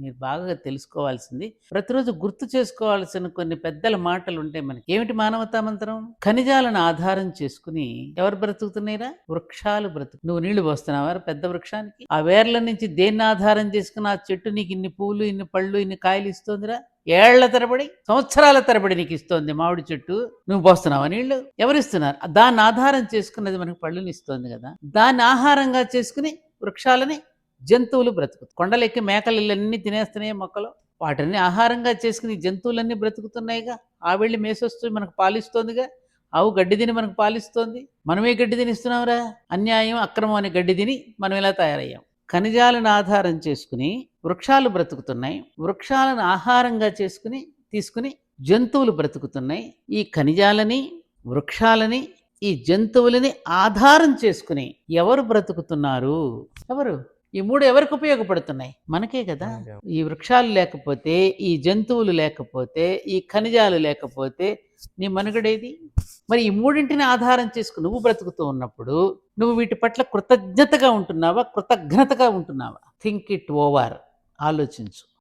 మీరు బాగా తెలుసుకోవాల్సింది, ప్రతిరోజు గుర్తు చేసుకోవాల్సిన కొన్ని పెద్దల మాటలుంటాయి మనకి. ఏమిటి మానవతా మంత్రం? ఖనిజాలను ఆధారం చేసుకుని ఎవరు బ్రతుకుతున్నాయిరా? వృక్షాలు నువ్వు నీళ్లు పోస్తున్నావా పెద్ద వృక్షానికి? ఆ వేర్ల నుంచి దేన్ని ఆధారం చేసుకుని ఆ చెట్టు నీకు ఇన్ని పూలు, ఇన్ని పళ్ళు, ఇన్ని కాయలు ఇస్తోందిరా? ఏళ్ల తరబడి, సంవత్సరాల తరబడి నీకు ఇస్తోంది మామిడి చెట్టు. నువ్వు పోస్తున్నావా నీళ్లు? ఎవరిస్తున్నారు? దాన్ని ఆధారం చేసుకున్నది మనకు పళ్ళుని ఇస్తోంది కదా. దాన్ని ఆహారంగా చేసుకుని వృక్షాలని జంతువులు బ్రతుకుతాయి. కొండలెక్కి మేకలు ఇళ్ళన్నీ తినేస్తున్నాయి మొక్కలు. వాటిని ఆహారంగా చేసుకుని జంతువులన్నీ బ్రతుకుతున్నాయిగా. ఆ వెళ్ళి మేసొస్తూ మనకు పాలిస్తోందిగా. ఆవు గడ్డి తిని మనకు పాలిస్తోంది. మనమే గడ్డి తినిస్తున్నాంరా. అన్యాయం, అక్రమం అనే గడ్డి తిని మనం ఇలా తయారయ్యాం. ఖనిజాలను ఆధారం చేసుకుని వృక్షాలు బ్రతుకుతున్నాయి. వృక్షాలను ఆహారంగా తీసుకుని జంతువులు బ్రతుకుతున్నాయి. ఈ ఖనిజాలని, వృక్షాలని, ఈ జంతువులని ఆధారం చేసుకుని ఎవరు బ్రతుకుతున్నారు? ఎవరు? ఈ మూడు ఎవరికి ఉపయోగపడుతున్నాయి? మనకే కదా. ఈ వృక్షాలు లేకపోతే, ఈ జంతువులు లేకపోతే, ఈ ఖనిజాలు లేకపోతే నీ మనుగడేది? మరి ఈ మూడింటిని ఆధారం చేసుకుని నువ్వు బ్రతుకుతూ ఉన్నప్పుడు నువ్వు వీటి పట్ల కృతజ్ఞతగా ఉంటున్నావా, కృతజ్ఞతగా ఉంటున్నావా? Think it over. ఆలోచించు.